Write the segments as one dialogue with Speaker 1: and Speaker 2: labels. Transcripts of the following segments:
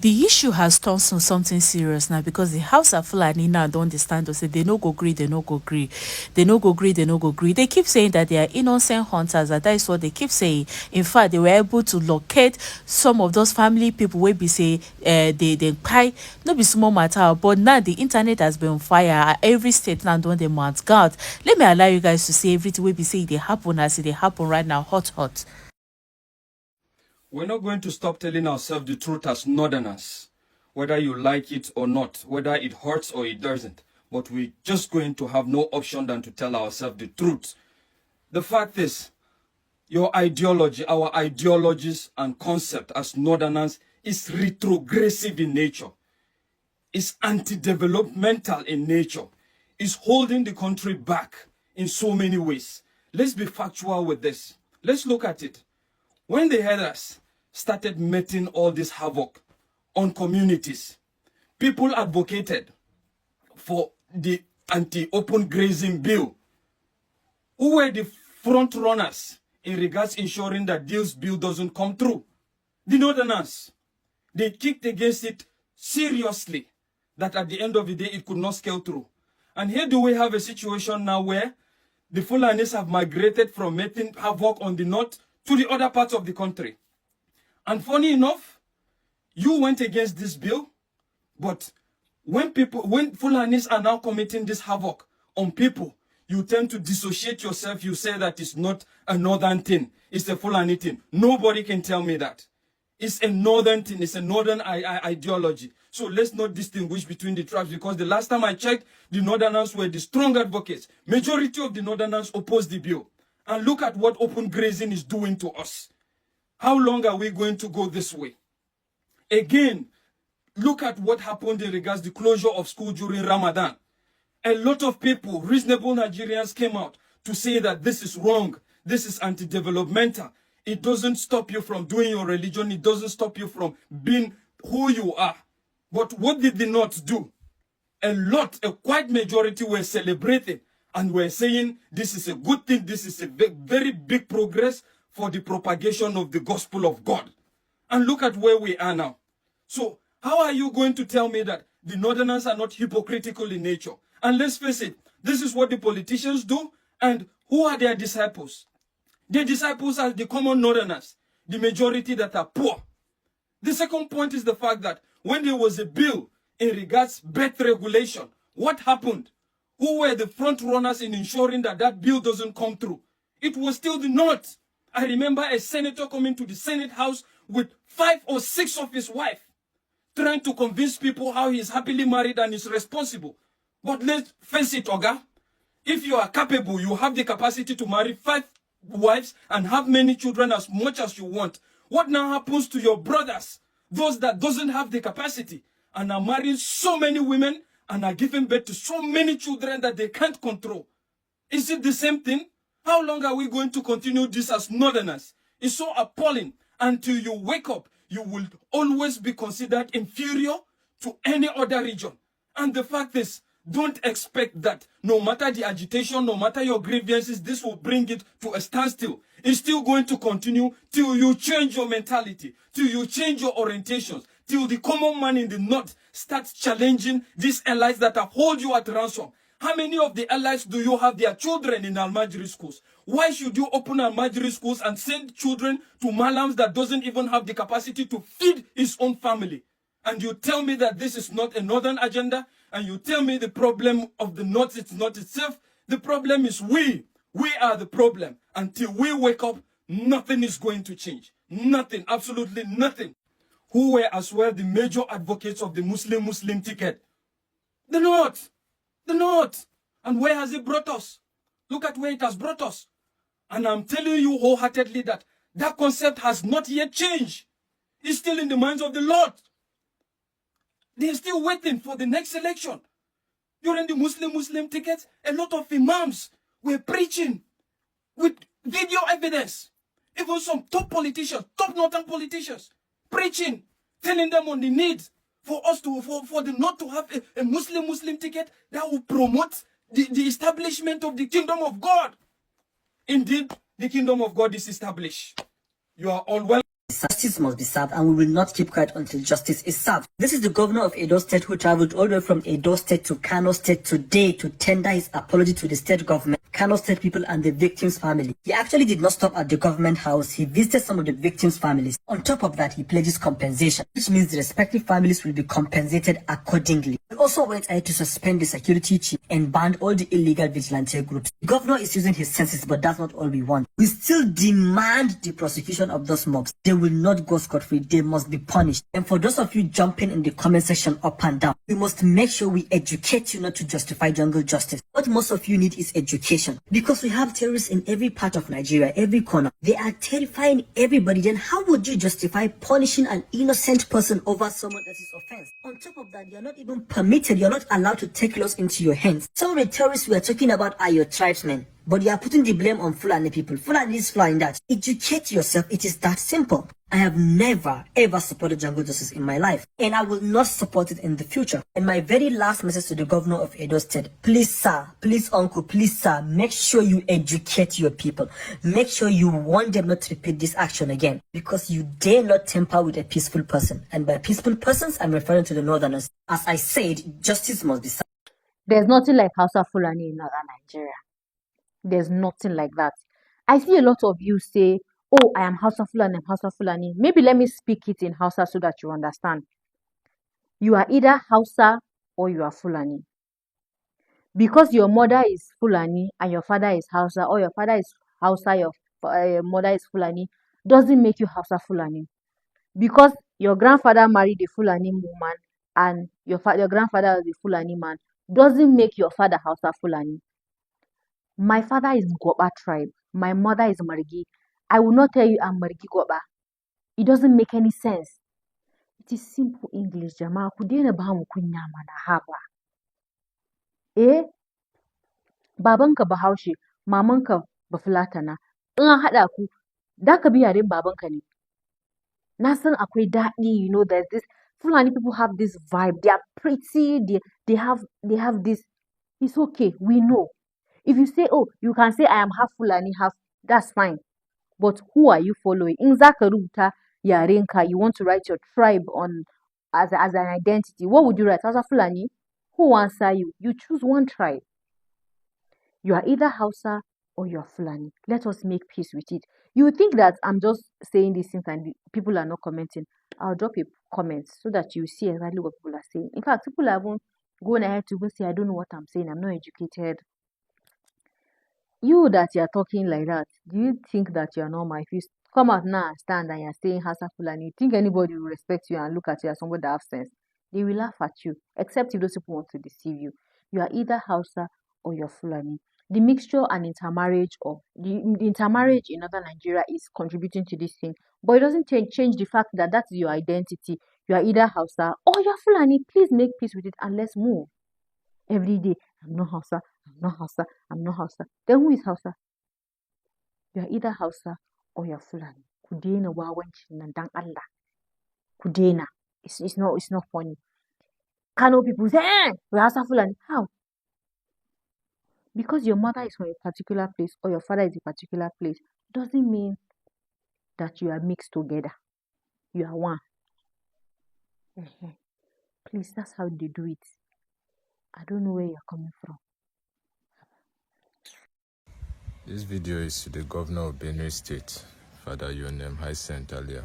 Speaker 1: The issue has turned to something serious now, because the house of Fulani now don't understand us. Say they no go gree, they no go gree, they no go gree, they no go gree. They keep saying that they are innocent hunters. That is what they keep saying. In fact, they were able to locate some of those family people wey be say they pay no be small matter. But now the internet has been on fire. Every state now don dey mount guard. Let me allow you guys to see everything wey be say they happen as they happen right now, hot hot.
Speaker 2: We're not going to stop telling ourselves the truth as northerners, whether you like it or not, whether it hurts or it doesn't. But we're just going to have no option than to tell ourselves the truth. The fact is, your ideology, our ideologies and concept as northerners is retrogressive in nature. It's anti-developmental in nature. It's holding the country back in so many ways. Let's be factual with this. Let's look at it. When the headers started making all this havoc on communities, people advocated for the anti-open grazing bill. Who were the front runners in regards ensuring that this bill doesn't come through? The northerners. They kicked against it seriously, that at the end of the day it could not scale through. And here do we have a situation now where the Fulanis have migrated from making havoc on the north to the other parts of the country. And funny enough, you went against this bill, but when Fulanis are now committing this havoc on people, you tend to dissociate yourself. You say that it's not a northern thing, it's a Fulani thing. Nobody can tell me that. It's a northern thing, it's a northern ideology. So let's not distinguish between the tribes, because the last time I checked, the northerners were the strong advocates. Majority of the northerners opposed the bill. And look at what open grazing is doing to us. How long are we going to go this way? Again, look at what happened in regards to the closure of school during Ramadan. A lot of people, reasonable Nigerians, came out to say that this is wrong. This is anti-developmental. It doesn't stop you from doing your religion. It doesn't stop you from being who you are. But what did the North do? A quite majority were celebrating and were saying this is a good thing. This is a very big progress for the propagation of the gospel of God. And look at where we are now. So how are you going to tell me that the northerners are not hypocritical in nature? And let's face it, this is what the politicians do. And who are their disciples? Their disciples are the common northerners, the majority that are poor. The second point is the fact that when there was a bill in regards birth regulation, what happened? Who were the front runners in ensuring that that bill doesn't come through? It was still the North. I remember a senator coming to the Senate House with 5 or 6 of his wife, trying to convince people how he is happily married and is responsible. But let's face it, Oga, if you are capable, you have the capacity to marry 5 wives and have many children as much as you want. What now happens to your brothers, those that doesn't have the capacity and are marrying so many women and are giving birth to so many children that they can't control? Is it the same thing? How long are we going to continue this as northerners? It's so appalling. Until you wake up, you will always be considered inferior to any other region. And the fact is, don't expect that no matter the agitation, no matter your grievances, this will bring it to a standstill. It's still going to continue till you change your mentality, till you change your orientations, till the common man in the north starts challenging these allies that have hold you at ransom. How many of the allies do you have their children in Almajiri schools? Why should you open Almajiri schools and send children to Malams that doesn't even have the capacity to feed his own family? And you tell me that this is not a northern agenda? And you tell me the problem of the north is not itself? The problem is we. We are the problem. Until we wake up, nothing is going to change. Nothing, absolutely nothing. Who were as well the major advocates of the Muslim ticket? The North. The North. And where has it brought us? Look at where it has brought us. And I'm telling you wholeheartedly that that concept has not yet changed. It's still in the minds of the Lord. They're still waiting for the next election. During the Muslim tickets, a lot of imams were preaching with video evidence. Even some top politicians, top northern politicians, preaching, telling them on the need for us to, for the North to have a Muslim ticket that will promote the establishment of the kingdom of God. Indeed, the kingdom of God is established. You are all welcome.
Speaker 3: served. Justice must be served, and we will not keep quiet until justice is served. This is the governor of Edo State who traveled all the way from Edo State to Kano State today to tender his apology to the state government, Kano State people, and the victims' family. He actually did not stop at the government house. He visited some of the victims' families. On top of that, he pledges compensation, which means the respective families will be compensated accordingly. He also went ahead to suspend the security chief and banned all the illegal vigilante groups. The governor is using his senses, but that's not all we want. We still demand the prosecution of those mobs. They will not go scot-free. They must be punished. And for those of you jumping in the comment section up and down, we must make sure we educate you not to justify jungle justice. What most of you need is education, because we have terrorists in every part of Nigeria, every corner. They are terrifying everybody. Then how would you justify punishing an innocent person over someone else's offense? On top of that, you're not even permitted, you're not allowed to take laws into your hands. Some of the terrorists we are talking about are your tribesmen, but you are putting the blame on Fulani people. Fulani is flying that. Educate yourself. It is that simple. I have never ever supported jungle justice in my life, and I will not support it in the future. And my very last message to the governor of Edo State: please sir, please uncle, please sir, make sure you educate your people. Make sure you warn them not to repeat this action again, because you dare not tamper with a peaceful person. And by peaceful persons, I'm referring to the northerners. As I said, justice must be served.
Speaker 4: There's nothing like Hausa Fulani in northern Nigeria. There's nothing like that. I see a lot of you say, oh, I am Hausa Fulani, I'm Hausa Fulani. Maybe let me speak it in Hausa so that you understand. You are either Hausa or you are Fulani. Because your mother is Fulani and your father is Hausa, or your father is Hausa, your mother is Fulani, doesn't make you Hausa Fulani. Because your grandfather married a Fulani woman and your grandfather was a Fulani man, doesn't make your father Hausa Fulani. My father is Goba tribe. My mother is Margi. I will not tell you I'm Margi Goba. It doesn't make any sense. It is simple English, Jama. Kudena ba mu kunya mana haba. Babanka Bahaushe, mamanka Bafulatana. In an haɗa ku, da ka bi yaren babanka ne. Na san akwai daɗi, you know, there's this Fulani people have this vibe. They are pretty. They have this. It's okay. We know. If you say, oh, you can say I am half Fulani, half, that's fine. But who are you following? In Zakaruta Yarenka, you want to write your tribe on as an identity. What would you write? Hausa Fulani? Who will answer you? You choose one tribe. You are either Hausa or you are Fulani. Let us make peace with it. You think that I'm just saying these things and people are not commenting. I'll drop a comment so that you see exactly what people are saying. In fact, people are even going ahead to even say, I don't know what I'm saying. I'm not educated. You that you're talking like that, do you think that you're normal? If you come out now and stand and you're saying Hausa Fulani, you think anybody will respect you and look at you as somebody that has sense? They will laugh at you, except if those people want to deceive you. You are either Hausa or you're Fulani. The mixture and intermarriage of the intermarriage in northern Nigeria is contributing to this thing, but it doesn't change the fact that that's your identity. You are either Hausa or you're Fulani. Please make peace with it and let's move. Every day, I'm not Hausa, I'm not Hausa, I'm not Hausa. Then who is Hausa? You are either Hausa or you're Fulani. Kudena wawanci nan dan Allah. Kudena. It's not funny. Kano people say, we're Hausa Fulani. How? Because your mother is from a particular place or your father is a particular place doesn't mean that you are mixed together. You are one. Please, that's how they do it. I don't know where you're coming from.
Speaker 5: This video is to the governor of Benue State, Father Yonem Hyacinth earlier.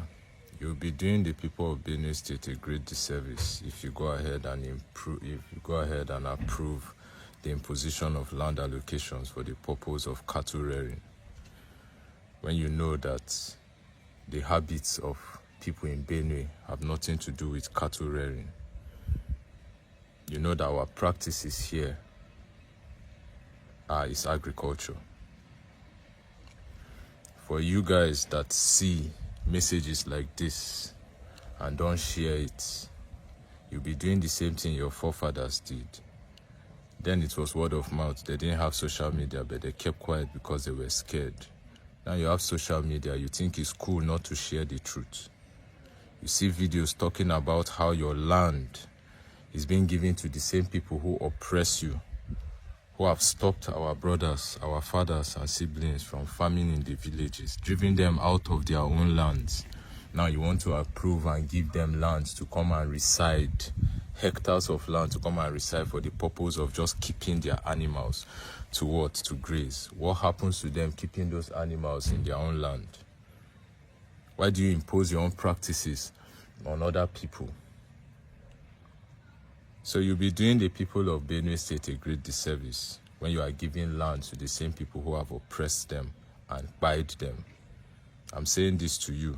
Speaker 5: You'll be doing the people of Benue State a great disservice if you go ahead and approve the imposition of land allocations for the purpose of cattle rearing, when you know that the habits of people in Benue have nothing to do with cattle rearing. You know that our practices here is agriculture. For you guys that see messages like this and don't share it, you'll be doing the same thing your forefathers did. Then it was word of mouth. They didn't have social media, but they kept quiet because they were scared. Now you have social media, you think it's cool not to share the truth. You see videos talking about how your land is being given to the same people who oppress you, who have stopped our brothers, our fathers and siblings from farming in the villages, driven them out of their own lands, Now you want to approve and give them land to come and reside, hectares of land to come and reside for the purpose of just keeping their animals to what? To graze. What happens to them keeping those animals in their own land? Why do you impose your own practices on other people? So you'll be doing the people of Benue State a great disservice when you are giving land to the same people who have oppressed them and buyed them. I'm saying this to you.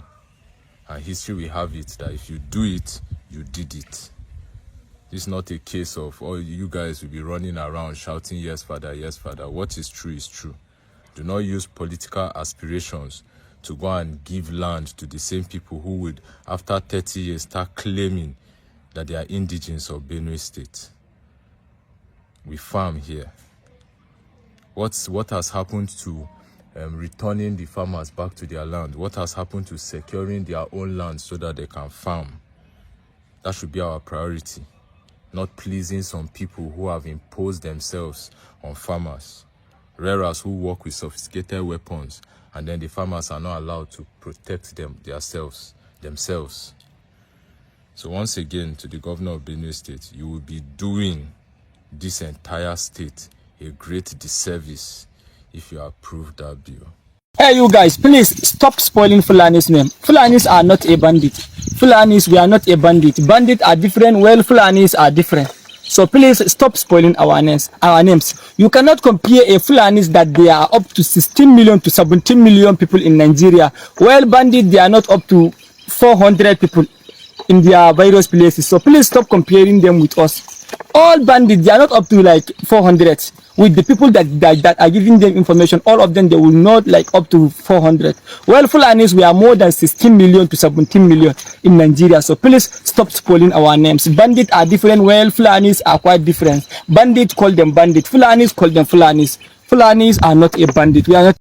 Speaker 5: And history will have it that if you do it, you did it. This is not a case of, oh, you guys will be running around shouting, yes, Father, yes, Father. What is true is true. Do not use political aspirations to go and give land to the same people who would, after 30 years, start claiming that they are indigents of Benue State. We farm here. What has happened to returning the farmers back to their land? What has happened to securing their own land so that they can farm? That should be our priority, not pleasing some people who have imposed themselves on farmers, raras who work with sophisticated weapons, and then the farmers are not allowed to protect themselves. So once again, to the governor of Benue State, you will be doing this entire state a great disservice if you approve that bill.
Speaker 6: Hey, you guys, please stop spoiling Fulani's name. Fulanis are not a bandit. Fulanis, we are not a bandit. Bandits are different, well, Fulanis are different. So please stop spoiling our names. You cannot compare a Fulanis that they are up to 16 million to 17 million people in Nigeria. Well, bandits, they are not up to 400 people in their various places. So please stop comparing them with us. All bandits, they are not up to like 400. With the people that are giving them information, all of them, they will not like up to 400. Well, Fulanis, we are more than 16 million to 17 million in Nigeria. So please stop spoiling our names. Bandits are different. Well, Fulanis are quite different. Bandits, call them bandits. Fulanis, call them Fulanis. Fulanis are not a bandit. We are not.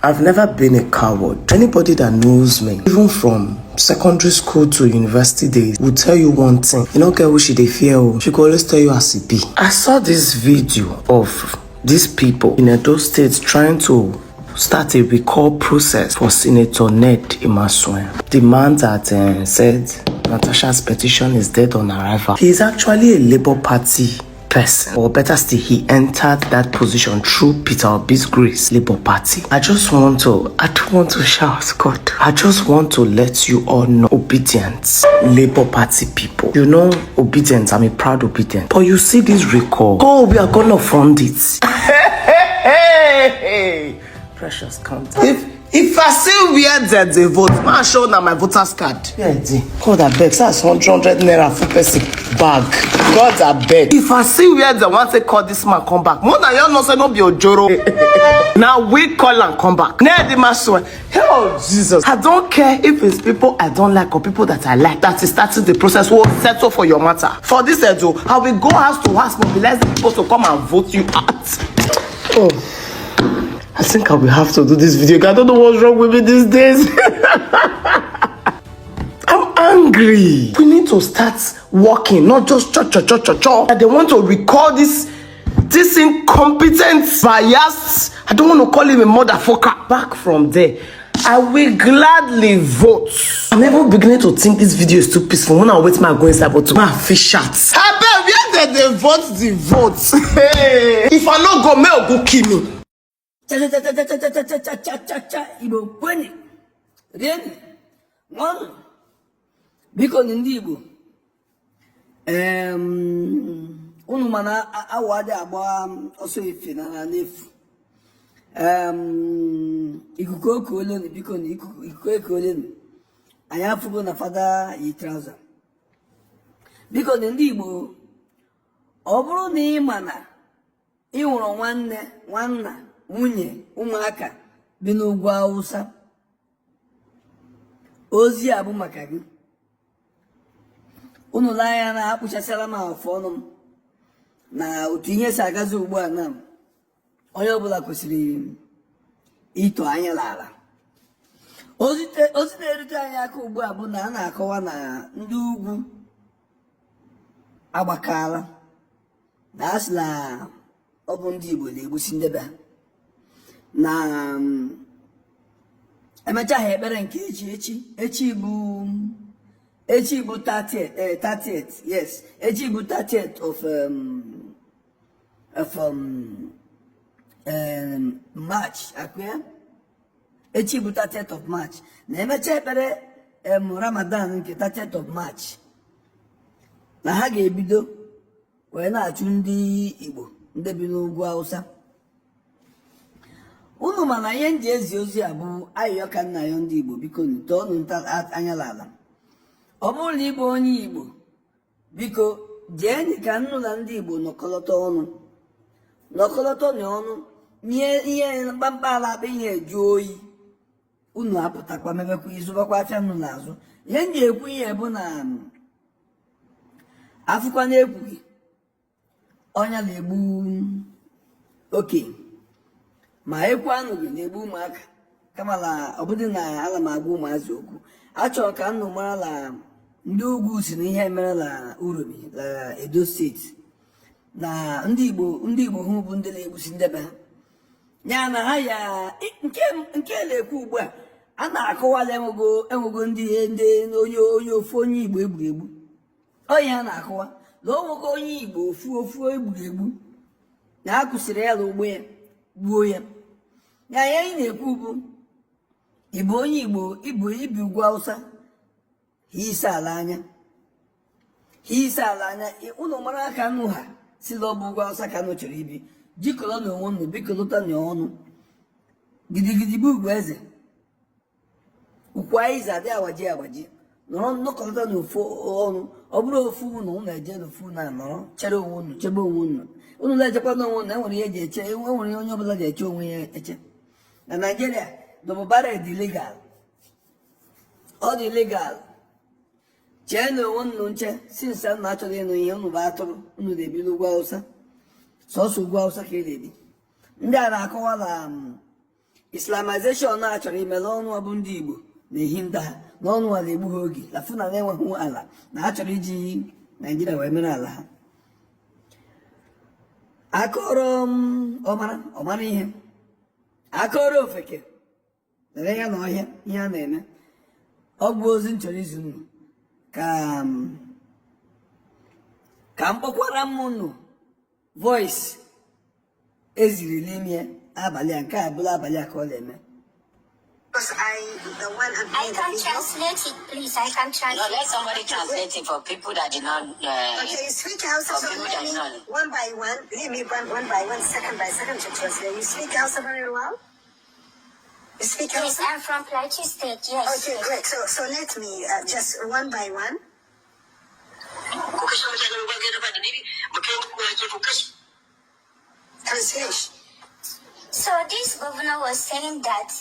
Speaker 7: I've never been a coward. Anybody that knows me, even from secondary school to university days, will tell you one thing. You don't care who she dey fear. She could always tell you as it be. I saw this video of these people in Edo State trying to start a recall process for Senator Ned Imasuen. The man that said Natasha's petition is dead on arrival. He is actually a Labour Party person, or better still, he entered that position through Peter Obi's grace, Labour Party. I don't want to shout, God. I just want to let you all know, obedience, Labour Party people. You know, obedience, I'm a proud obedient. But you see this recall, oh, we are gonna fund it. Hey, precious content. If I see where they vote, man, show now my voter's card. Yeah, God, I beg. That's 100 naira for person bag. God, I beg. If I see where they want to call this man come back, more than y'all know say no be ojoro. Now we call and come back. Oh Jesus! I don't care if it's people I don't like or people that I like. That is starting the process. Will settle for your matter. For this, I will go house to house, mobilize the people to come and vote you out. Oh. I think I will have to do this video. I don't know what's wrong with me these days. I'm angry. We need to start working, not just cho. They want to recall this incompetent, biased, I don't want to call him a motherfucker. Back from there, I will gladly vote. I'm even beginning to think this video is too peaceful. When I wait, my go inside but to my fish shots. I bet where they vote the votes. Hey. If I not go, Mel go kill me.
Speaker 3: Igbo kwenye rieni nwanụ biko ndị Igbo unu mana awa dị agba ọsọ ife na n'efu ikuku oke olenu biko na ikuku oke olenu anyị afụgo na fada yi trouser biko ndị Igbo ọ bụrụ na ị ma na ị hụrụ nwanna nwunye ụmụaka bi n'ugwu Awụsa ozi a bụ maka gị unu n'anya na akpụchasịala m afọ ọnụ m na otu ihe si agazi ugbu a na onye ọbụla kwesịrị ito anya n'ala ozi na-erute anyị aka ugbu a bụ na a na-akọwa na ndị ugwu agbakala na asị na ọ bụ ndị Igbo na-egbusi ndebe ha na emecha ha ekpere nke echi bụ 30th, yes, echi bụ 30th of March, akwa echi bụ 30th of March, na emecha ekpere Ramadan nke 30th of March, na ha ga-ebido wee na-achụ ndị Igbo ndị bi n'ugwu Hausa. Unu mana ihe nji ezi ozi a bụ ayọ ka nna ya ndị Igbo, biko toonu nta anya lala. Ọ bụrụ na ịbụ onye Igbo, biko jee ka nnụ na ndị Igbo nọkọlọtọ ọnụ ihe mkpamkpa ala akpa ihe eju oyi, unu apụtakwa mebekwa izubakwa afịa nnụ n'azụ. Ihe nji ekwu ihe bụ na afụkwa na-ekwughị ọnya na-egbu okenye, ma ekwu anụghị na-egbu ụmụaka. Kamala ọbụdị na ala m agwa ụmụazị okwu, achọrọ ka nnụ mara la ndị ugwu si na ihe mere la Uromi la Edo steeti, na ndị Igbo hụ bụ ndị na-egbusi ndebe ha ya na ha ya nke na-ekwu ugbu a na-akọwala enwego ndị onye ofu onye Igbo egburu egbu. Onye a na-akọwa na onwego onye Igbo ofu egburu egbu, na a kwụsịrị ya na ụgbọ ya gbuo ya. Ya anyị na-ekwu bụ ịbụ onye Igbo ibi ugwu Hausa, hise ala anya ụlọ mara aka nụ ha si na ọ bụ ugwu Hausa ka nụ chọrọ ibi, jikọrọ na onwe unu, bikọlọta na ọnụ gidigidi bụ ugwu eze ukwu anyị adị agbaji nọrọ nnọkọta na ofu ọnụ. Ọ bụrụ ofu unu na-eje n'ofu na nọrọ chere onwe unu, chebe onwe unu na-echekwa n'onwe unu. Enwere ihe eji eche, enwere onye ọbụla ga-eche onwe ya eche. Na Nigeria dọbụbara dị legal, ọ dị legal. Chee na onwe unu nche si nsa na achọrọ ịnụ ihe unu bụ atụrụ, unu na-ebi n'ugwu Hausa, sọsọ ugwu Hausa ka ị na-ebi. Ndị a na-akọwa na Islamization na-achọrọ ime n'ọnụ ọbụ ndị Igbo na-ehi nda ha n'ọnụ ala egbu ha oge, na fụ na na-enweghị ala, na ha chọrọ iji Naijiria wee mere ala ha. Akọrọ ọmara ihe, akọrọ ofeke lere ya na ọhịa ihe a na-eme. Ọ bụ ozi nchọrọ izi unu ka m kpọkwara m unu voice eziri n'ime abalị a, nke a bụla abalị a ka ọ na-eme.
Speaker 8: I can translate it, please. I can translate. No, let somebody translate it for people that did not.
Speaker 9: Okay, you speak Hausa, so let me one by one. Let me one by one, second by second to translate. You speak Hausa very well. You speak
Speaker 8: Yes,
Speaker 9: Hausa.
Speaker 8: I'm from Plateau State. Yes.
Speaker 9: Okay, great. So let me just one by one. Translation.
Speaker 8: So this governor was saying that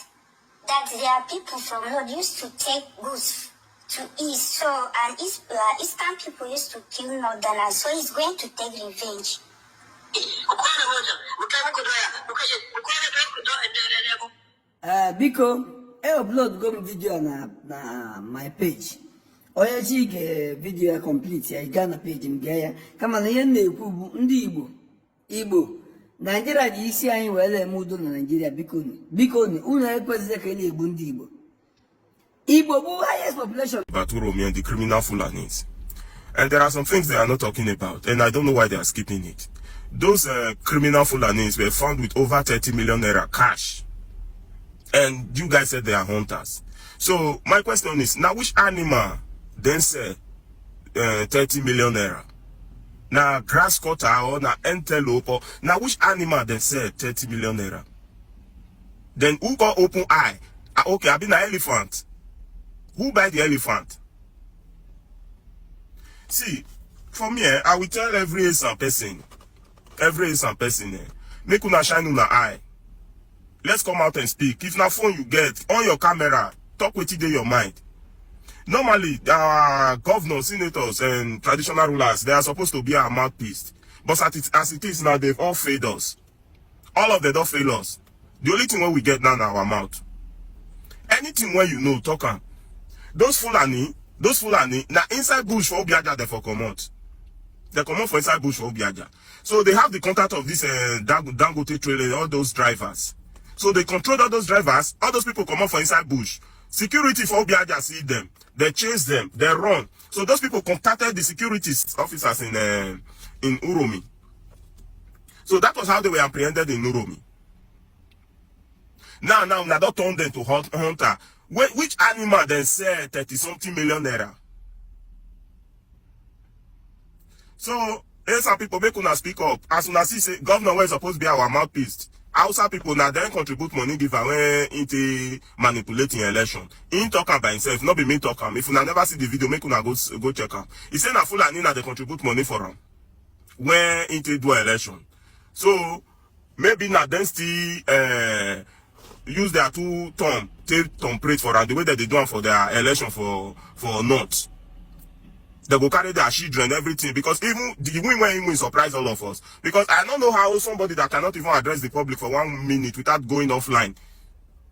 Speaker 8: there are people from North used to take goods to East, so and Eastern people used to kill Northerners, so he's going to take revenge.
Speaker 3: Biko upload go video na my page. Onye chi ge video ya complete ya gaa na page m gaa ya. Kama na ihe na-ekwu bụ ndị Igbo Nigeria ji isi anyị wee eme udo na Nigeria. Biko unu ekwesịghị ka ele egbu ndị Igbo bụ highest population.
Speaker 10: About Uromi and the criminal Fulanis. And there are some things they are not talking about, and I don't know why they are skipping it. Those criminal Fulanis were found with over 30 million naira cash. And you guys said they are hunters. So my question is, now which animal then say 30 million naira? Now grass cutter or now antelope or now which animal then say 30 million naira? Then who got open eye? Okay, I've been an elephant. Who buy the elephant? See, for me, I will tell every innocent person, make una shine una eye. Let's come out and speak. If na phone you get, on your camera, talk with it in your mind. Normally, governors, senators, and traditional rulers, they are supposed to be our mouthpiece. But as it is now, they've all failed us. All of them don't fail us. The only thing we get now in our mouth. Anything where you know, talk on. Those Fulani, now inside bush for Obiaja, they for come out. They come out for inside bush for Obiaja. So they have the contact of this Dangote trailer, all those drivers. So they controlled all those drivers. All those people come up from inside bush. Security for Obiaja see them. They chase them. They run. So those people contacted the security officers in Uromi. So that was how they were apprehended in Uromi. Now, don't turn them to hunter. Which animal then say 30-something million naira? So, some people make una speak up. As soon as he say, governor was supposed to be our mouthpiece. Outside people now then contribute money giver when into manipulating election. In talking by himself, not be me talking. If you never see the video, make una go check out. He say na Fulani na they contribute money for him when into do election. So maybe na then still use their two thumb, take thumb praise for them the way that they do for their election for North. They go carry their children, everything, because even the win surprise all of us. Because I don't know how somebody that cannot even address the public for 1 minute without going offline,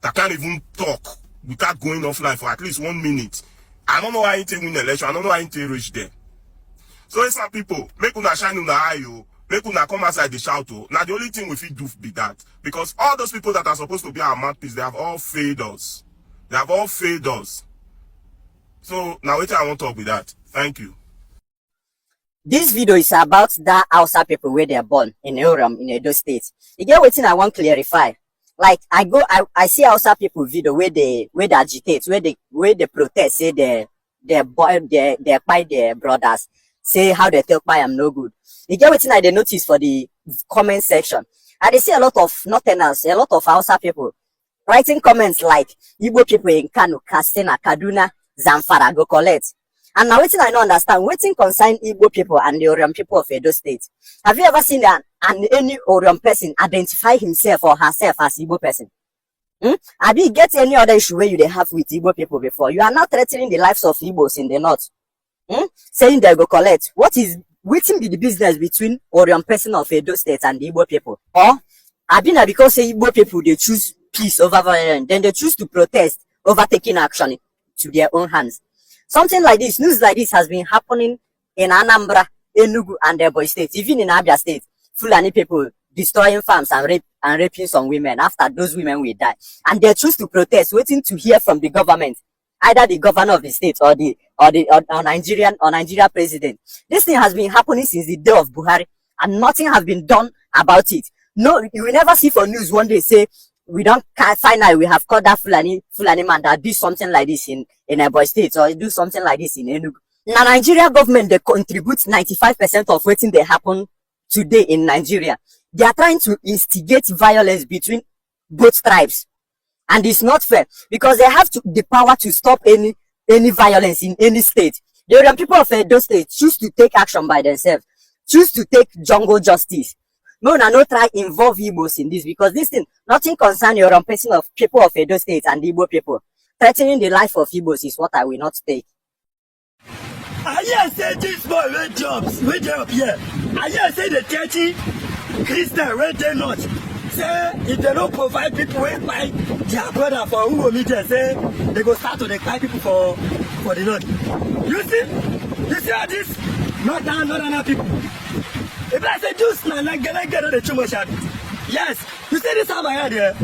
Speaker 10: that can't even talk without going offline for at least 1 minute. I don't know how he win the election. I don't know how he reach there. So it's some people, make una shine una eye, make una come outside the shout. Now the only thing we fit do be that. Because all those people that are supposed to be our mouthpiece, they have all failed us. They have all failed us. So now wait, I want to talk with that. Thank you.
Speaker 11: This video is about that Hausa people where they are born in Oram in Edo State. You get what I want to clarify. Like I see Hausa people video where they agitate, where they protest, say they buy their brothers, say how they tell I am no good. You get what I notice for the comment section. And they see a lot of Northerners, a lot of Hausa people writing comments like Igbo people in Kano, Katsina, Kaduna, Zamfara go collect. And now waiting I don't understand, waiting concern Igbo people and the Orion people of Edo State. Have you ever seen any Orion person identify himself or herself as Igbo person? Have you get any other issue where you have with Igbo people before? You are not threatening the lives of Igbos in the north. Saying they go collect. Waiting be the business between Orion person of Edo State and the Igbo people? Or Abina because say Igbo people they choose peace over violence, then they choose to protest over taking action to their own hands. Something like this, news like this has been happening in Anambra, Enugu, and Ebonyi State, even in Abia State. Fulani people destroying farms and raping some women after those women will die. And they choose to protest, waiting to hear from the government, either the governor of the state or Nigeria president. This thing has been happening since the day of Buhari, and nothing has been done about it. No, you will never see for news one day say, we don't finally we have caught that Fulani man that do something like this in Ebonyi State or do something like this in Enugu. Now Nigeria government they contribute 95% of what they happen today in Nigeria. They are trying to instigate violence between both tribes, and it's not fair because they have the power to stop any violence in any state. The people of Edo State choose to take action by themselves, choose to take jungle justice. No, try involve Igbos in this because this thing, nothing concern your own person of people of Edo State and Igbo people. Threatening the life of Igbos is what I will not take.
Speaker 12: I hear say this boy red jobs, where they up here. I hear say the 30 Christian where they not. Say if they don't provide people where buy their brother for who will meet them, say they go start to buy people for the Lord. You see how this northern people. If I say juice, man, I get the too much out. Yes, you see this time I had here.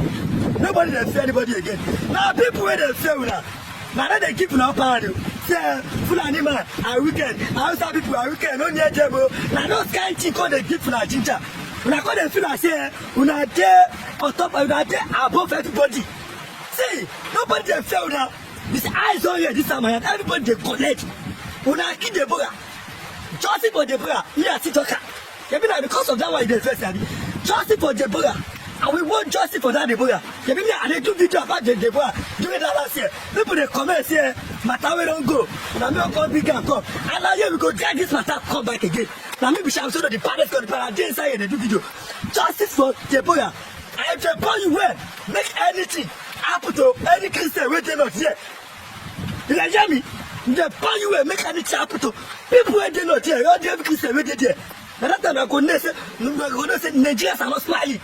Speaker 12: Nobody will fear anybody again. Now people where they fear now. Now they keep now power. Say Fulani man are wicked. Hausa people are wicked. No near them. Now those kind things call they give for a ginger. When I call them feel like say una there on top of una there above everybody. See, nobody they fear now. This eyes on here this time I had. Everybody they collect. Una keep the boga. Justice for the boga. Here sit talker. Because of that why they first justice for Deborah. And we want justice for that Deborah. And they do video about the Deborah during that last year. People they come and say, matter we don't go. Now we don't come big and come. And now here we go drag this matter come back again. Now maybe I'm sure that the parents got the parents inside they do video. Justice for Deborah. I tell you where make anything happen to any Christian where they not here. You can hear me? They tell you where make anything happen to people where they not here. All the every Christian where they there. Now that time I go say Nigerians are not smiling.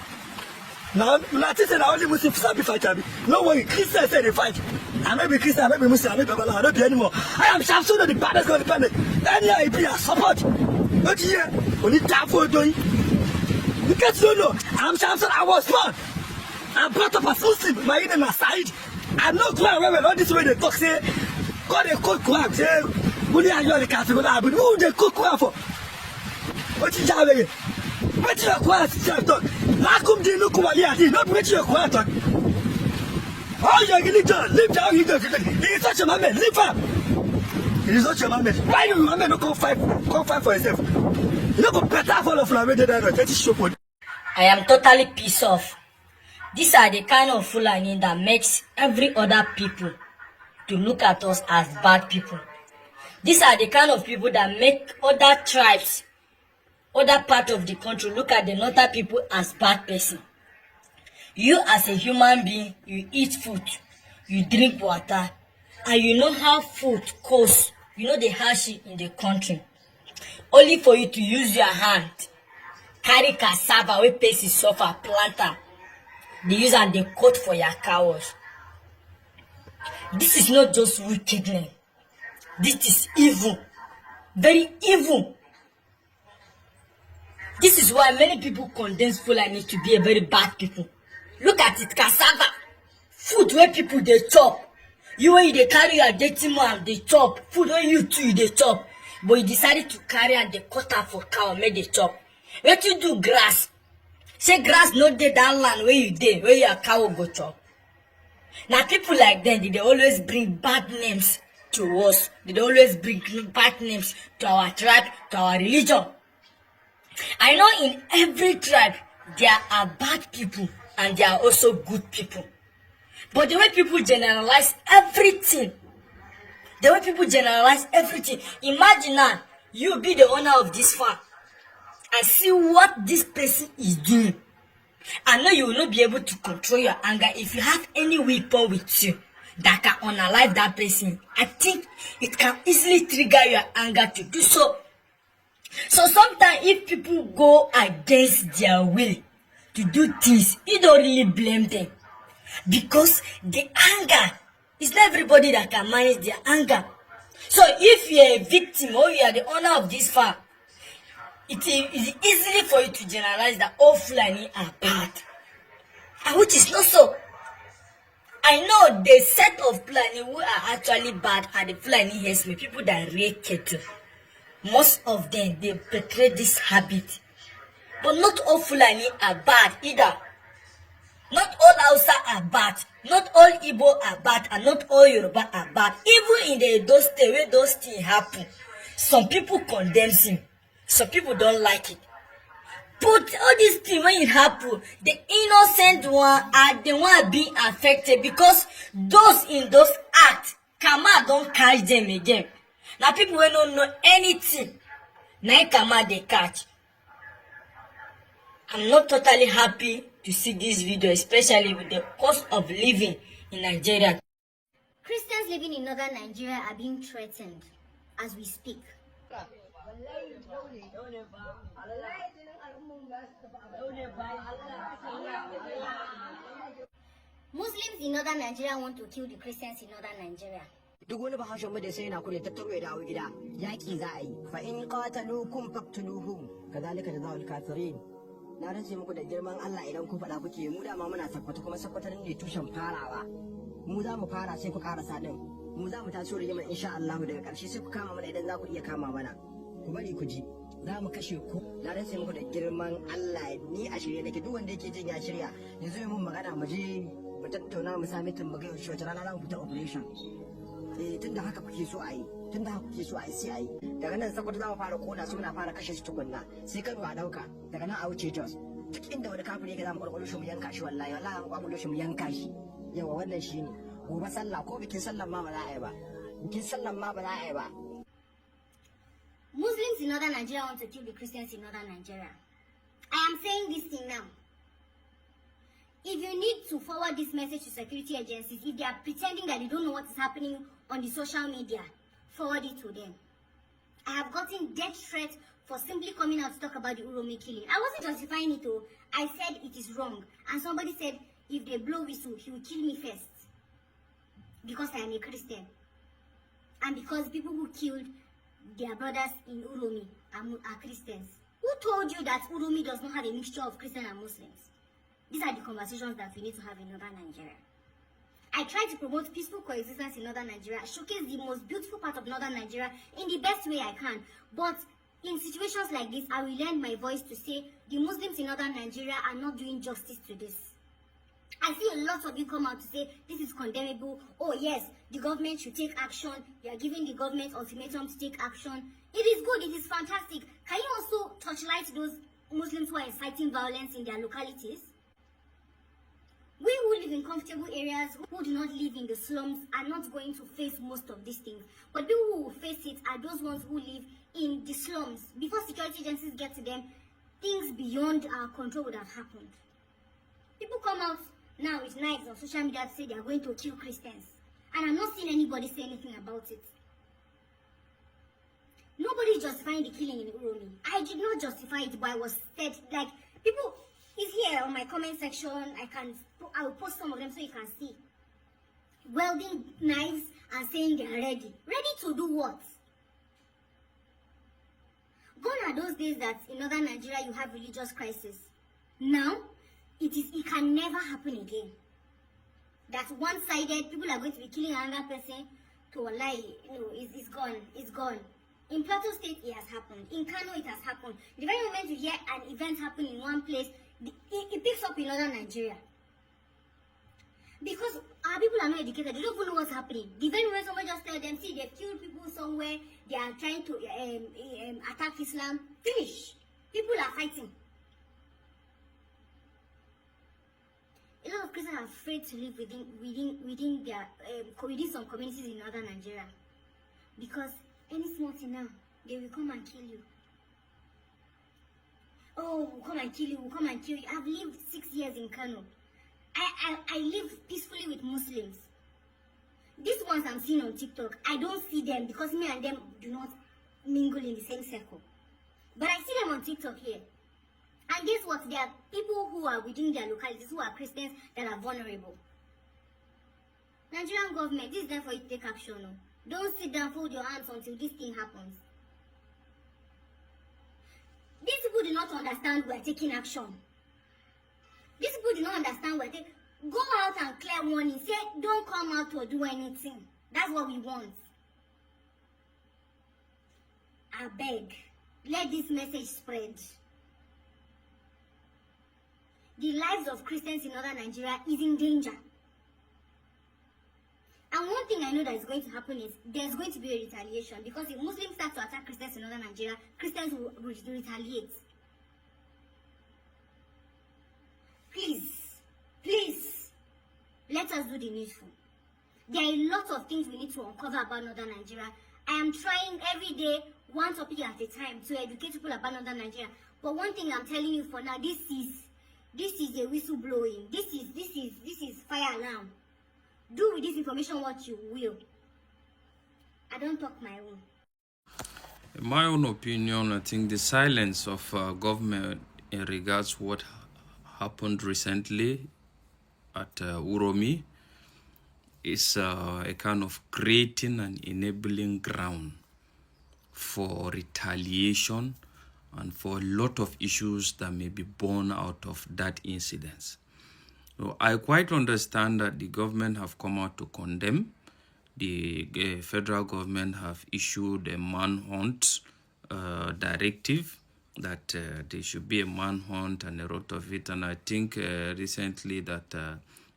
Speaker 12: Now I say that only Muslims are fighting. No way, Christians say they fight. I may be Christian, I may be Muslim, I may be Babala, I don't be anymore. I am sure that the parents going to panic. Any idea support. Not here. Only time for doing. Because you know, I'm sure I was born. I'm brought up as Muslim, my in aside. I'm not going away with all this way they talk, say, God, they cook crap, say, Bully and you're the Catholic, but who they cook crap for? What is that? What is your quiet talk? How come they look over here? Not what your quiet talk. Oh, you're going to live down here. It is such a man, live up. It is such a man. Why do you not go fight for yourself? You know, better for the Florida than a 30 shop.
Speaker 13: I am totally pissed off. These are the kind of Fulani that makes every other people to look at us as bad people. These are the kind of people that make other tribes, other part of the country look at the northern people as bad person. You as a human being, you eat food, you drink water, and you know how food costs. You know the hardship in the country. Only for you to use your hand, carry cassava where person suffer, planter. They use and they cut for your cows. This is not just wickedness. This is evil. Very evil. This is why many people condemn Fulani to be a very bad people. Look at it, cassava. Food where people they chop. You when they carry your dirty man, they chop. Food where you too, they chop. But you decided to carry and they cut out for cow, make they chop. What you do grass? Say grass not dey that land where you dey, where your cow go chop. Now people like them, they always bring bad names to us. They always bring bad names to our tribe, to our religion. I know in every tribe, there are bad people and there are also good people. But the way people generalize everything, imagine now, you be the owner of this farm and see what this person is doing. I know you will not be able to control your anger if you have any weapon with you that can unalive that person. I think it can easily trigger your anger to do so. So sometimes if people go against their will to do things, you don't really blame them. Because the anger, it's not everybody that can manage their anger. So if you're a victim or you are the owner of this farm, it is easily for you to generalize that all Fulani are bad. And which is not so. I know the set of Fulani who are actually bad are the Fulani herdsmen, people that rear cattle. Most of them, they portray this habit. But not all Fulani are bad either. Not all Hausa are bad. Not all Igbo are bad. And not all Yoruba are bad. Even in the Edo state where those things happen, some people condemn him. Some people don't like it. But all these things, when it happen, the innocent one are the one being affected because those in those acts, Kama don't catch them again. Now people who don't know anything, now Kama they catch. I'm not totally happy to see this video, especially with the cost of living in Nigeria.
Speaker 14: Christians living in northern Nigeria are being threatened as we speak. Muslims in northern Nigeria want to kill the Christians in northern Nigeria.
Speaker 15: duk wani bahashin mu da sai yana kure tattaro ya dawo gida yaki za a yi fa in qataluukum faqtuluhum kadhalika jazaa'ul kafirin na rantse muku da girman Allah idan ku faɗa kuke mu dama muna sakwata kuma sakwatar ne tushen farawa mu za mu fara sai ku karasa din mu za mu taso rigima insha Allah daga ƙarshe sai ku kama mana idan za ku iya kama mana ku bari ku ji za mu kashe ku na rantse muku da girman Allah ni a shirye nake duk wanda yake jin ya shirya yanzu mun magana mu je mu tattauna mu sami tun mu ga yaushe wata rana za mu fita operation tunda haka kuke so a yi sai a yi daga nan sakwata za mu fara kona su muna fara kashe su tukunna sai Kano a dauka daga nan a wuce Jos duk inda wani kafiri yake za mu kwarkwalo shi mu yanka shi wallahi mu kwakwalo shi mu yanka shi yawa wannan shine gobe sallah ko bikin sallan ma ba za a yi ba
Speaker 14: Muslims in northern Nigeria want to kill the Christians in northern Nigeria. I am saying this thing now. If you need to forward this message to security agencies, if they are pretending that they don't know what is happening on the social media, forward it to them. I have gotten death threats for simply coming out to talk about the Uromi killing. I wasn't justifying it though. I said it is wrong. And somebody said, if they blow whistle, he will kill me first. Because I am a Christian. And because people who killed their brothers in Uromi are Christians. Who told you that Uromi does not have a mixture of Christian and Muslims? These are the conversations that we need to have in northern Nigeria. I try to promote peaceful coexistence in northern Nigeria, showcase the most beautiful part of northern Nigeria in the best way I can. But in situations like this, I will lend my voice to say the Muslims in northern Nigeria are not doing justice to this. I see a lot of you come out to say this is condemnable. Oh yes, the government should take action. You are giving the government ultimatum to take action. It is good, it is fantastic. Can you also touchlight those Muslims who are inciting violence in their localities? We who live in comfortable areas, who do not live in the slums, are not going to face most of these things. But people who will face it are those ones who live in the slums. Before security agencies get to them, things beyond our control would have happened. People come out now with knives on social media to say they are going to kill Christians. And I'm not seeing anybody say anything about it. Nobody is justifying the killing in Uromi. I did not justify it, but I was said, like, people, it's here on my comment section. I will post some of them so you can see. Welding knives and saying they are ready. Ready to do what? Gone are those days that in northern Nigeria you have religious crisis. Now, it can never happen again. That one-sided, people are going to be killing another person to a lie. It's gone. It's gone. In Plateau State, it has happened. In Kano, it has happened. The very moment you hear an event happen in one place, it picks up in northern Nigeria. Because our people are not educated, they don't even know what's happening. The very moment somebody just tell them, see, they've killed people somewhere, they are trying to attack Islam, finish. People are fighting. A lot of Christians are afraid to live within some communities in northern Nigeria, because any small thing now, they will come and kill you. Oh, we'll come and kill you, we'll come and kill you. I've lived 6 years in Kano. I live peacefully with Muslims. These ones I'm seeing on TikTok, I don't see them because me and them do not mingle in the same circle. But I see them on TikTok here. And guess what? There are people who are within their localities who are Christians that are vulnerable. Nigerian government, this is there for you to take action. No? Don't sit down, fold your hands until this thing happens. These people do not understand we are taking action. These people do not understand we're taking. Go out and clear warning. Say, don't come out or do anything. That's what we want. I beg, let this message spread. The lives of Christians in northern Nigeria is in danger. And one thing I know that is going to happen is there's going to be a retaliation, because if Muslims start to attack Christians in northern Nigeria, Christians will retaliate. Please, let us do the needful. There are a lot of things we need to uncover about northern Nigeria. I am trying every day, one topic at a time, to educate people about northern Nigeria. But one thing I'm telling you for now, this is a whistle blowing. This is fire alarm. Do with this information what you will. I don't talk my own.
Speaker 2: In my own opinion, I think the silence of government in regards to what happened recently at Uromi is a kind of creating an enabling ground for retaliation and for a lot of issues that may be born out of that incident. So I quite understand that the government have come out to condemn. The federal government have issued a manhunt directive that there should be a manhunt and a lot of it. And I think recently that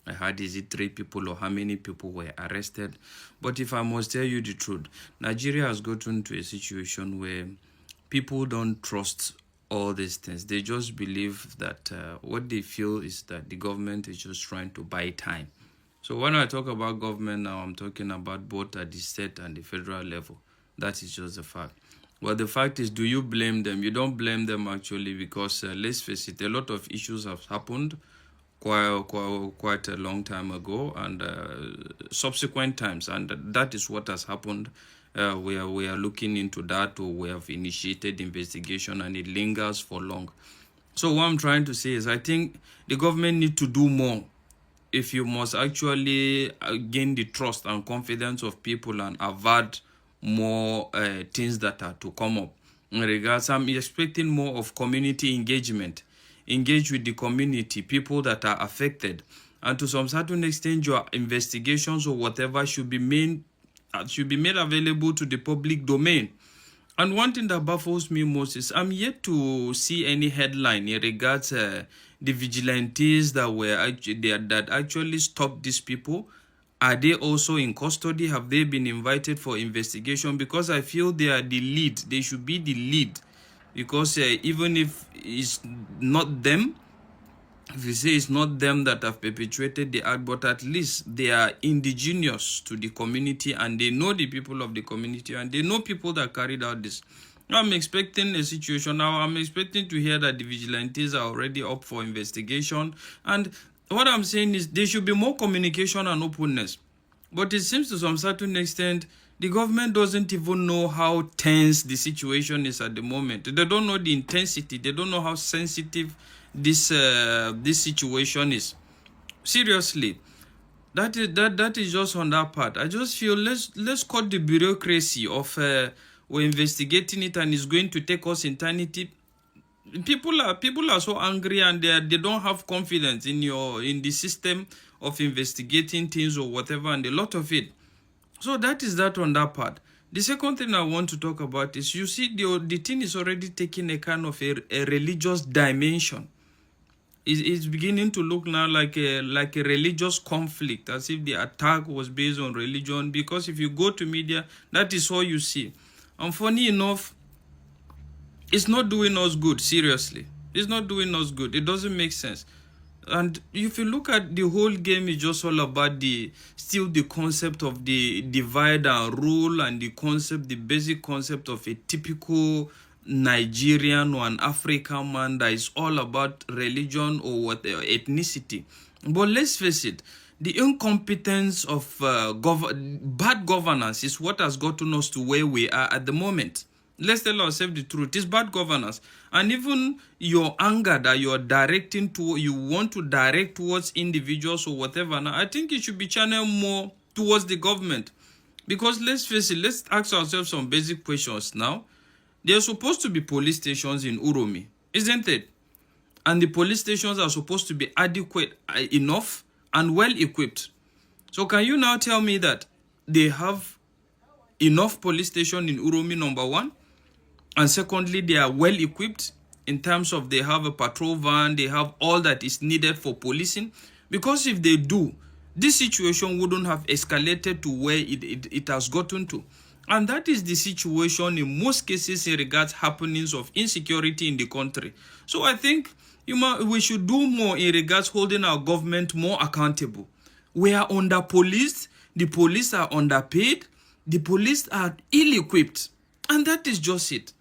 Speaker 2: I heard, is it 3 people or how many people were arrested? But if I must tell you the truth, Nigeria has gotten to a situation where people don't trust all these things. They just believe that what they feel is that the government is just trying to buy time. So when I talk about government now, I'm talking about both at the state and the federal level. That is just the fact. Well, the fact is, do you blame them? You don't blame them actually, because let's face it, a lot of issues have happened quite a long time ago and subsequent times, and that is what has happened. We are looking into that, or we have initiated investigation, and it lingers for long. So what I'm trying to say is, I think the government need to do more if you must actually gain the trust and confidence of people and avert more things that are to come up. In regards, I'm expecting more of community engagement. engage with the community, people that are affected, and to some certain extent, your investigations or whatever should be made available to the public domain. And one thing that baffles me most is I'm yet to see any headline in regards the vigilantes that actually stopped these people. Are they also in custody? Have they been invited for investigation? Because I feel they are the lead. They should be the lead. Because even if it's not them, if you say it's not them that have perpetrated the act, but at least they are indigenous to the community and they know the people of the community and they know people that carried out this. Now I'm expecting a situation now. I'm expecting to hear that the vigilantes are already up for investigation. And what I'm saying is there should be more communication and openness. But it seems to some certain extent, the government doesn't even know how tense the situation is at the moment. They don't know the intensity. They don't know how sensitive this situation is. Seriously, that is just on that part. I just feel let's cut the bureaucracy of we're investigating it and it's going to take us eternity. People are so angry and they don't have confidence in the system of investigating things or whatever, and a lot of it. So that is that on that part. The second thing I want to talk about is, you see, the thing is already taking a kind of a religious dimension. It's beginning to look now like a religious conflict, as if the attack was based on religion. Because if you go to media, that is all you see. And funny enough, it's not doing us good. Seriously, it's not doing us good. It doesn't make sense. And if you look at the whole game, it's just all about the concept of the divide and rule, and the basic concept of a typical Nigerian or an African man that is all about religion or ethnicity. But let's face it, the incompetence of bad governance is what has gotten us to where we are at the moment. Let's tell ourselves the truth. It's bad governance. And even your anger that you want to direct towards individuals or whatever, now I think it should be channeled more towards the government. Because let's face it, let's ask ourselves some basic questions now. There are supposed to be police stations in Uromi, isn't it? And the police stations are supposed to be adequate enough and well equipped. So can you now tell me that they have enough police station in Uromi, number one? And secondly, they are well equipped in terms of they have a patrol van, they have all that is needed for policing. Because if they do, this situation wouldn't have escalated to where it has gotten to. And that is the situation in most cases in regards happenings of insecurity in the country. So I think we should do more in regards holding our government more accountable. We are under-policed, the police are underpaid, the police are ill-equipped. And that is just it.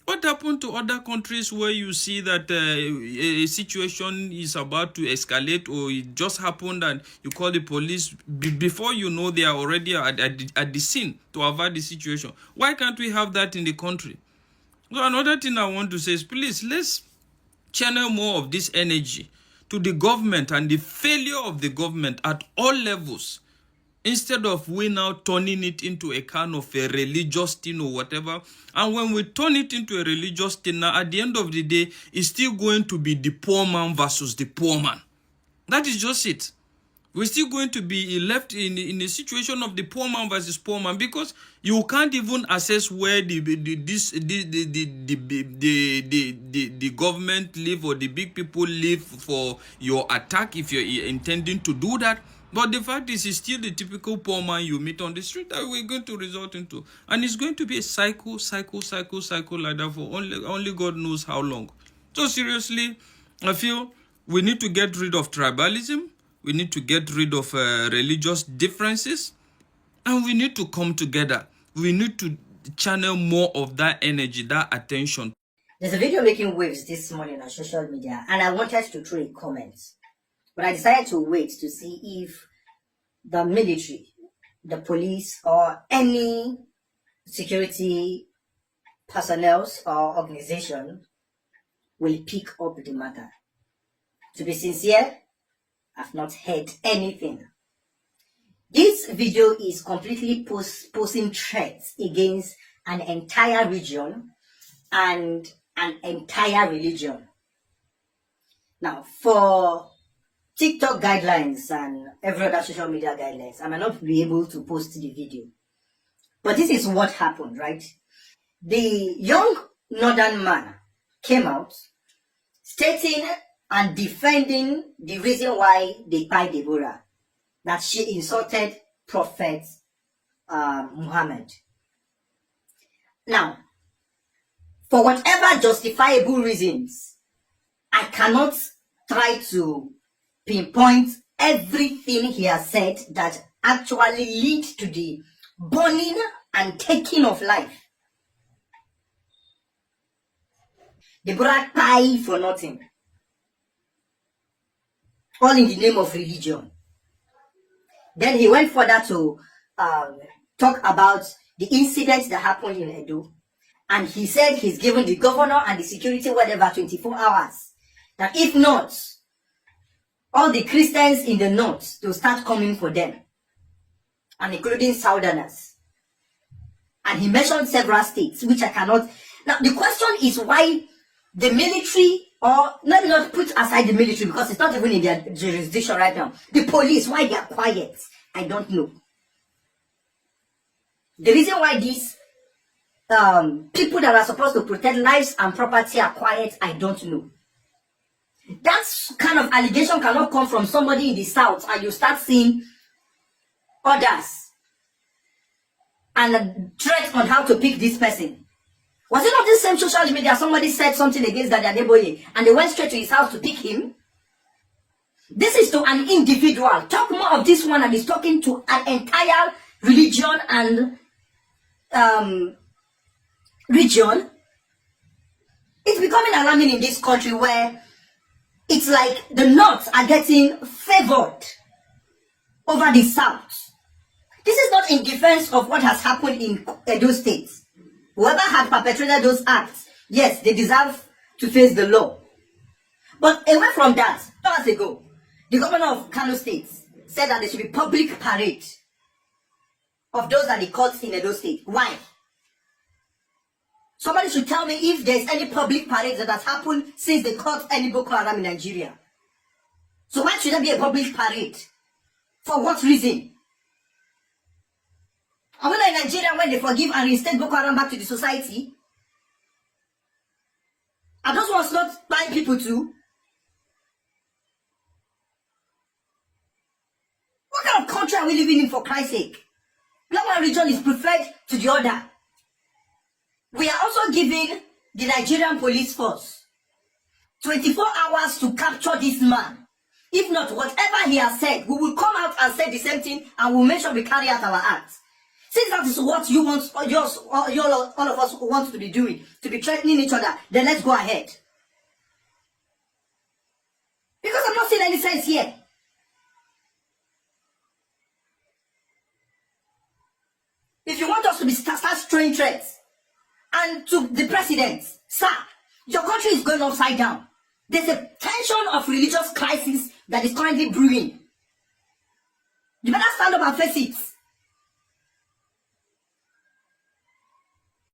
Speaker 2: What happened to other countries where you see that a situation is about to escalate, or it just happened and you call the police, before you know they are already at the scene to avoid the situation? Why can't we have that in the country? So another thing I want to say is, please, let's channel more of this energy to the government and the failure of the government at all levels, instead of we now turning it into a kind of a religious thing or whatever. And when we turn it into a religious thing, now at the end of the day, it's still going to be the poor man versus the poor man. That is just it. We're still going to be left in a situation of the poor man versus poor man, because you can't even assess where the government live or the big people live for your attack if you're intending to do that. But the fact is, it's still the typical poor man you meet on the street that we're going to resort into. And it's going to be a cycle like that for only God knows how long. So seriously, I feel we need to get rid of tribalism. We need to get rid of religious differences. And we need to come together. We need to channel more of that energy, that attention.
Speaker 11: There's a video making waves this morning on social media, and I wanted to throw a comment. But I decided to wait to see if the military, the police, or any security personnel or organization will pick up the matter. To be sincere, I've not heard anything. This video is completely posing threats against an entire region and an entire religion.
Speaker 3: Now, for TikTok guidelines and every other social media guidelines, I might not be able to post the video. But this is what happened, right? The young northern man came out stating and defending the reason why they pied Deborah, that she insulted Prophet Muhammad. Now, for whatever justifiable reasons, I cannot try to pinpoint everything he has said that actually lead to the burning and taking of life. Deborah died for nothing. All in the name of religion. Then he went further to talk about the incidents that happened in Edo. And he said he's given the governor and the security whatever 24 hours. That if not, all the Christians in the north will start coming for them. And including Southerners. And he mentioned several states, which I cannot. Now, the question is why the military, or let me not put aside the military because it's not even in their jurisdiction right now. The police, why they are quiet, I don't know. The reason why these people that are supposed to protect lives and property are quiet, I don't know. That kind of allegation cannot come from somebody in the south and you start seeing others and threats on how to pick this person. Was it not the same social media somebody said something against their neighbor and they went straight to his house to pick him? This is to an individual. Talk more of this one and is talking to an entire religion and region. It's becoming alarming in this country where it's like the North are getting favored over the South. This is not in defense of what has happened in Edo State. Whoever had perpetrated those acts, yes, they deserve to face the law. But away from that, 2 hours ago, the governor of Kano State said that there should be public parade of those that they caught in Edo State. Why? Somebody should tell me if there's any public parade that has happened since they caught any Boko Haram in Nigeria. So why should there be a public parade? For what reason? And when in Nigeria, when they forgive and reinstate Boko Haram back to the society, are those ones not buying people too? What kind of country are we living in, for Christ's sake? Not one region is preferred to the other. We are also giving the Nigerian police force 24 hours to capture this man. If not, whatever he has said, we will come out and say the same thing and we'll make sure we carry out our acts. Since that is what you want, all of us want to be doing, to be threatening each other, then let's go ahead. Because I'm not seeing any sense here. If you want us to start throwing threats, and to the president, sir, your country is going upside down. There's a tension of religious crisis that is currently brewing. You better stand up and face it.